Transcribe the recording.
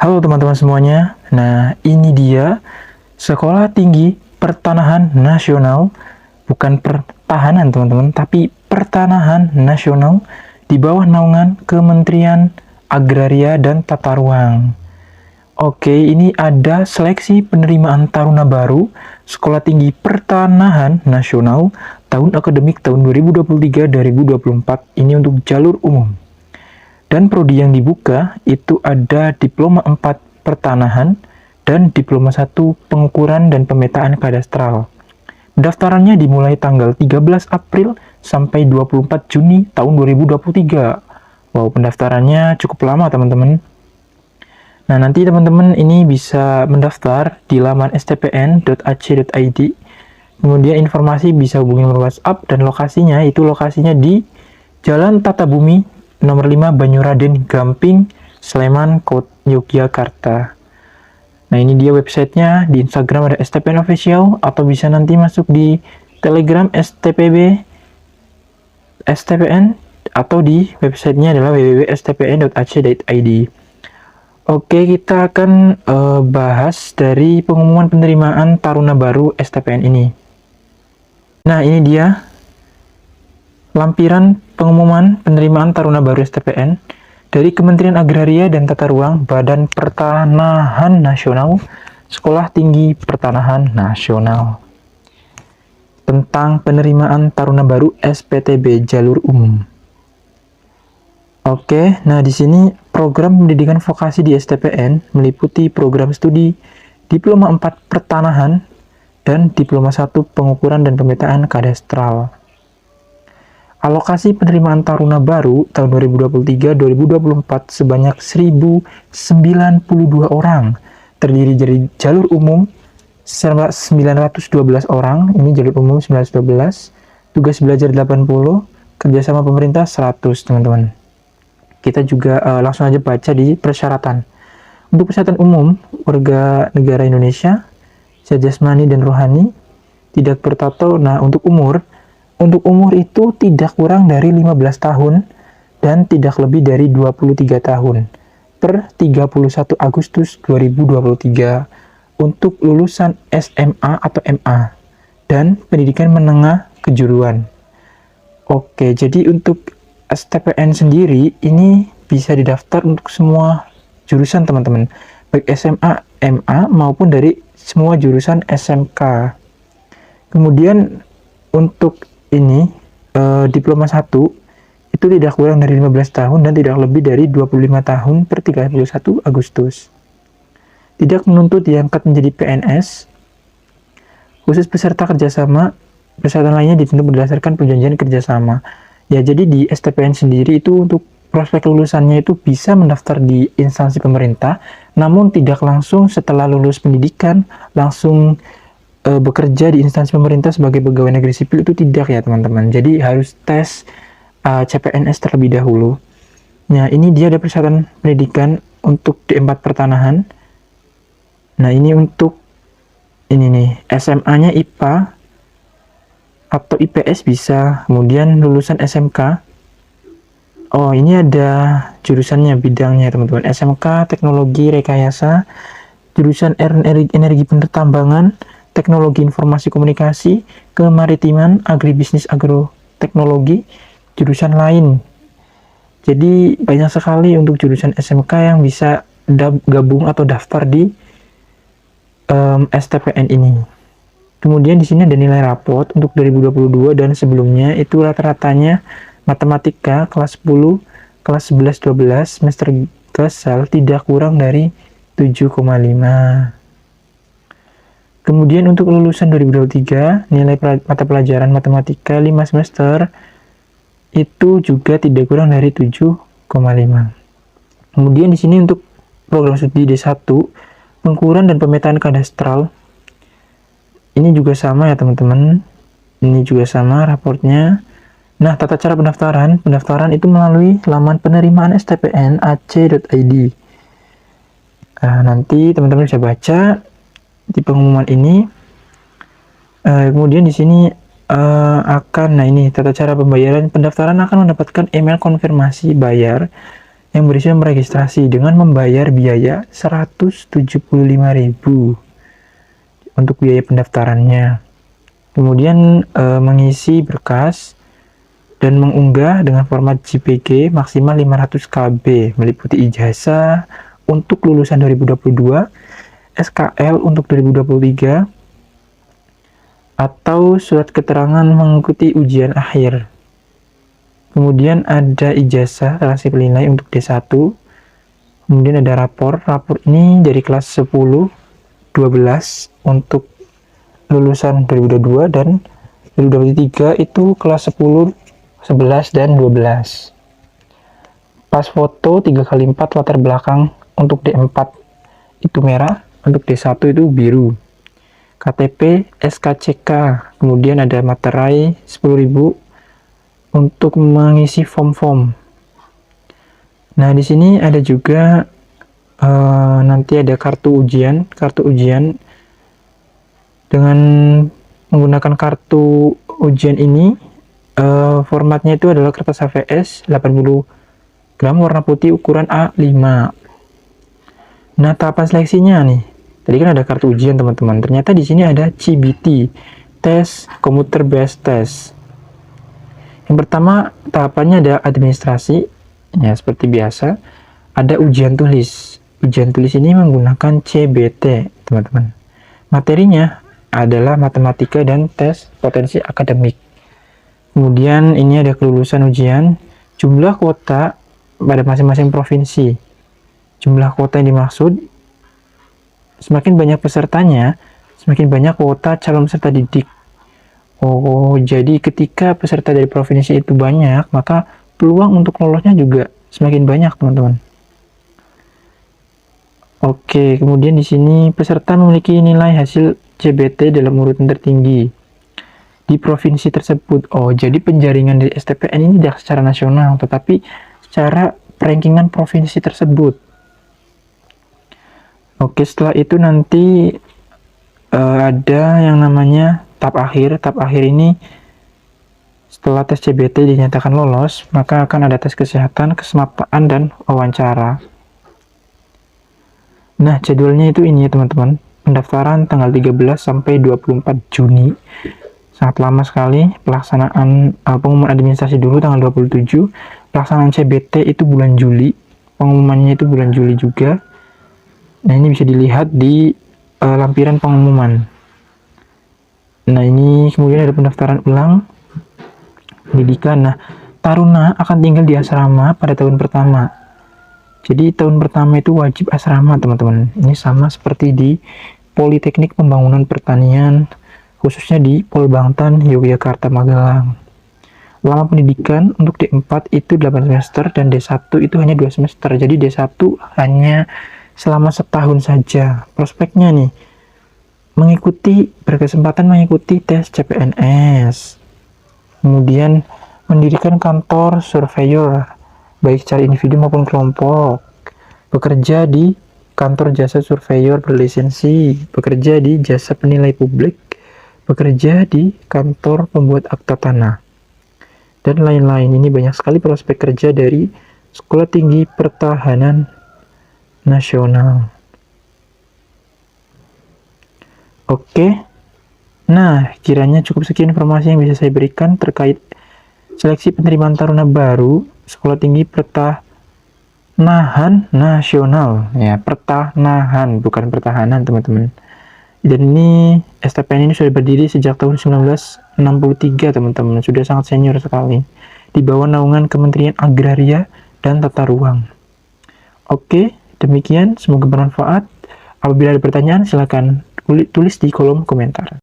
Halo teman-teman semuanya. Nah, ini dia Sekolah Tinggi Pertanahan Nasional, bukan pertahanan teman-teman, tapi Pertanahan Nasional di bawah naungan Kementerian Agraria dan Tata Ruang. Oke, ini ada seleksi penerimaan taruna baru Sekolah Tinggi Pertanahan Nasional tahun akademik tahun 2023-2024 ini untuk jalur umum. Dan prodi yang dibuka itu ada Diploma 4 Pertanahan dan Diploma 1 Pengukuran dan Pemetaan Kadastral. Pendaftarannya dimulai tanggal 13 April sampai 24 Juni tahun 2023. Wow, pendaftarannya cukup lama teman-teman. Nah, nanti teman-teman ini bisa mendaftar di laman stpn.ac.id. Kemudian informasi bisa hubungi nomor WhatsApp dan lokasinya di Jalan Tata Bumi nomor 5 Banyuraden Gamping, Sleman, Yogyakarta. Nah, ini dia websitenya. Di Instagram ada STPN Official, atau bisa nanti masuk di Telegram STPB STPN, atau di websitenya adalah www.stpn.ac.id. Oke, kita akan bahas dari pengumuman penerimaan taruna baru STPN ini. Nah, ini dia lampiran pengumuman penerimaan taruna baru STPN dari Kementerian Agraria dan Tata Ruang, Badan Pertanahan Nasional, Sekolah Tinggi Pertanahan Nasional, tentang penerimaan taruna baru SPTB jalur umum. Oke, nah di sini program pendidikan vokasi di STPN meliputi program studi Diploma 4 Pertanahan dan Diploma 1 Pengukuran dan Pemetaan Kadastral. Alokasi penerimaan taruna baru tahun 2023-2024 sebanyak 1.092 orang, terdiri dari jalur umum 912 orang, ini jalur umum 912, tugas belajar 80, kerjasama pemerintah 100, teman-teman. Kita juga langsung aja baca di persyaratan. Untuk persyaratan umum, warga negara Indonesia, sehat jasmani dan rohani, tidak bertato. Nah, untuk umur itu tidak kurang dari 15 tahun dan tidak lebih dari 23 tahun per 31 Agustus 2023 untuk lulusan SMA atau MA dan pendidikan menengah kejuruan. Oke, jadi untuk STPN sendiri ini bisa didaftar untuk semua jurusan teman-teman, baik SMA, MA maupun dari semua jurusan SMK. Kemudian untuk ini Diploma 1 itu tidak kurang dari 15 tahun dan tidak lebih dari 25 tahun per 31 Agustus. Tidak menuntut diangkat menjadi PNS. Khusus peserta kerjasama, persyaratan lainnya ditentu berdasarkan perjanjian kerjasama. Ya, jadi di STPN sendiri itu untuk prospek lulusannya itu bisa mendaftar di instansi pemerintah, namun tidak langsung setelah lulus pendidikan langsung bekerja di instansi pemerintah sebagai pegawai negeri sipil, itu tidak ya teman-teman. Jadi harus tes CPNS terlebih dahulu. Nah, ini dia ada persyaratan pendidikan untuk D4 Pertanahan. Nah, ini untuk ini nih, SMA-nya IPA atau IPS bisa, kemudian lulusan SMK. Oh, ini ada jurusannya, bidangnya teman-teman. SMK Teknologi Rekayasa, jurusan Energi Penertambangan, Teknologi Informasi Komunikasi, Kemaritiman, Agribisnis Agroteknologi, jurusan lain. Jadi banyak sekali untuk jurusan SMK yang bisa gabung atau daftar di STPN ini. Kemudian di sini ada nilai rapot untuk 2022 dan sebelumnya itu rata-ratanya matematika kelas 10, kelas 11, 12, semester kesal tidak kurang dari 7,5. Kemudian untuk lulusan 2023, nilai mata pelajaran matematika 5 semester itu juga tidak kurang dari 7,5. Kemudian di sini untuk program studi D1, pengukuran dan pemetaan kadastral, ini juga sama ya teman-teman. Ini juga sama raportnya. Nah, tata cara pendaftaran itu melalui laman penerimaan STPN ac.id. Nanti teman-teman bisa baca di pengumuman ini. Kemudian di sini nah ini tata cara pembayaran. Pendaftaran akan mendapatkan email konfirmasi bayar yang berisiko meregistrasi dengan membayar biaya 175.000 untuk biaya pendaftarannya. Kemudian mengisi berkas dan mengunggah dengan format JPG maksimal 500 KB meliputi ijazah untuk lulusan 2022, SKL untuk 2023, atau surat keterangan mengikuti ujian akhir. Kemudian ada ijazah relasi nilai untuk D1. Kemudian ada rapor ini dari kelas 10, 12 untuk lulusan 2022 dan 2023 itu kelas 10, 11 dan 12. Pas foto 3x4 latar belakang untuk D4 itu merah, untuk D1 itu biru. KTP, SKCK, kemudian ada materai 10.000 untuk mengisi form-form. Nah, di sini ada juga nanti ada kartu ujian dengan menggunakan kartu ujian ini. Formatnya itu adalah kertas HVS 80 gram warna putih ukuran A5. Nah, tahapan seleksinya nih. Tadi kan ada kartu ujian, teman-teman. Ternyata di sini ada CBT, tes computer based test. Yang pertama, tahapannya ada administrasi, ya seperti biasa. Ada ujian tulis. Ujian tulis ini menggunakan CBT, teman-teman. Materinya adalah matematika dan tes potensi akademik. Kemudian ini ada kelulusan ujian, jumlah kuota pada masing-masing provinsi. Jumlah kuota yang dimaksud, semakin banyak pesertanya, semakin banyak kuota calon peserta didik. Oh, jadi ketika peserta dari provinsi itu banyak, maka peluang untuk lolosnya juga semakin banyak, teman-teman. Oke, kemudian di sini peserta memiliki nilai hasil CBT dalam urutan tertinggi di provinsi tersebut. Oh, jadi penjaringan dari STPN ini tidak secara nasional, tetapi secara rankingan provinsi tersebut. Oke, setelah itu nanti ada yang namanya tahap akhir. Tahap akhir ini setelah tes CBT dinyatakan lolos, maka akan ada tes kesehatan, kesemapaan, dan wawancara. Nah, jadwalnya itu ini ya, teman-teman. Pendaftaran tanggal 13 sampai 24 Juni. Sangat lama sekali. Pelaksanaan pengumuman administrasi dulu tanggal 27. Pelaksanaan CBT itu bulan Juli. Pengumumannya itu bulan Juli juga. Nah, ini bisa dilihat di lampiran pengumuman. Nah, ini kemudian ada pendaftaran ulang pendidikan. Nah, taruna akan tinggal di asrama pada tahun pertama. Jadi tahun pertama itu wajib asrama, teman-teman. Ini sama seperti di Politeknik Pembangunan Pertanian, khususnya di Polbangtan, Yogyakarta, Magelang. Lama pendidikan untuk D4 itu 8 semester dan D1 itu hanya 2 semester. Jadi D1 hanya selama setahun saja. Prospeknya nih, berkesempatan mengikuti tes CPNS. Kemudian mendirikan kantor surveyor, baik secara individu maupun kelompok. Bekerja di kantor jasa surveyor berlisensi, bekerja di jasa penilai publik, bekerja di kantor pembuat akta tanah, dan lain-lain. Ini banyak sekali prospek kerja dari Sekolah Tinggi Pertahanan Nasional. Oke, nah kiranya cukup sekian informasi yang bisa saya berikan terkait seleksi penerimaan taruna baru Sekolah Tinggi Pertanahan Nasional. Ya, pertanahan, bukan pertahanan, teman-teman. Dan ini STPN ini sudah berdiri sejak tahun 1963, teman-teman. Sudah sangat senior sekali. Di bawah naungan Kementerian Agraria dan Tata Ruang. Oke, demikian. Semoga bermanfaat. Apabila ada pertanyaan, silakan tulis di kolom komentar.